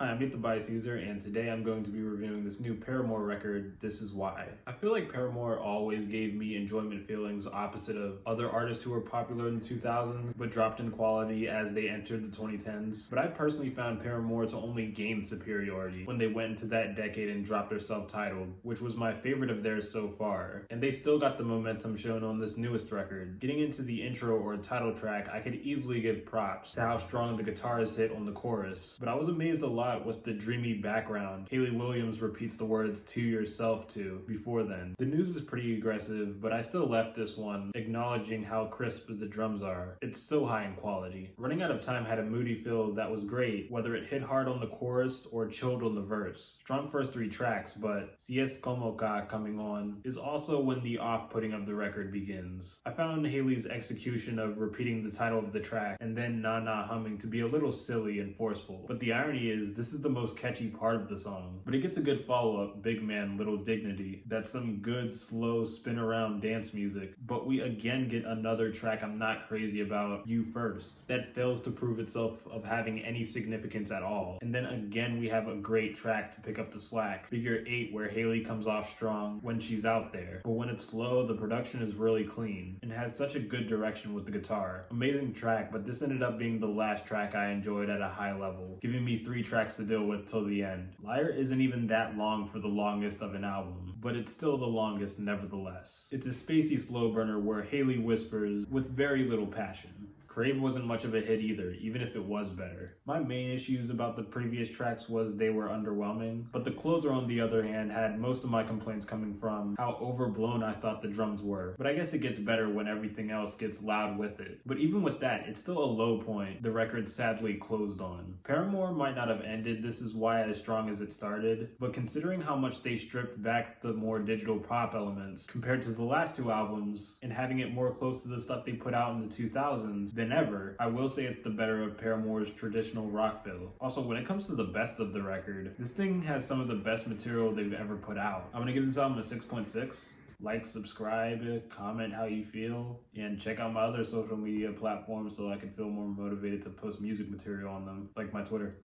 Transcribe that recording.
Hi, I'm Beat the Bias User, and today I'm going to be reviewing this new Paramore record, This Is Why. I feel like Paramore always gave me enjoyment feelings opposite of other artists who were popular in the 2000s but dropped in quality as they entered the 2010s. But I personally found Paramore to only gain superiority when they went into that decade and dropped their self-titled, which was my favorite of theirs so far. And they still got the momentum shown on this newest record. Getting into the intro or title track, I could easily give props to how strong the guitars hit on the chorus, but I was amazed a lot with the dreamy background Hayley Williams repeats the words "to yourself" to before then. The news is pretty aggressive, but I still left this one acknowledging how crisp the drums are. It's so high in quality. Running Out of Time had a moody feel that was great, whether it hit hard on the chorus or chilled on the verse. Strong first three tracks, but Si es como ca coming on is also when the off-putting of the record begins. I found Hayley's execution of repeating the title of the track and then na na humming to be a little silly and forceful, but the irony is this is the most catchy part of the song. But it gets a good follow-up, Big Man, Little Dignity. That's some good, slow, spin-around dance music. But we again get another track I'm not crazy about, You First, that fails to prove itself of having any significance at all. And then again we have a great track to pick up the slack, Figure 8, where Hayley comes off strong when she's out there. But when it's slow, the production is really clean and has such a good direction with the guitar. Amazing track, but this ended up being the last track I enjoyed at a high level, giving me 3 tracks to deal with till the end. Liar isn't even that long for the longest of an album, but it's still the longest nevertheless. It's a spacey slow burner where Hayley whispers with very little passion. Crave wasn't much of a hit either, even if it was better. My main issues about the previous tracks was they were underwhelming, but the closer on the other hand had most of my complaints coming from how overblown I thought the drums were. But I guess it gets better when everything else gets loud with it. But even with that, it's still a low point the record sadly closed on. Paramore might not have ended This Is Why as strong as it started, but considering how much they stripped back the more digital pop elements compared to the last 2 albums and having it more close to the stuff they put out in the 2000s than ever, I will say it's the better of Paramore's traditional rock feel. Also, when it comes to the best of the record, this thing has some of the best material they've ever put out. I'm gonna give this album a 6.6. Like, subscribe, comment how you feel, and check out my other social media platforms so I can feel more motivated to post music material on them, like my Twitter.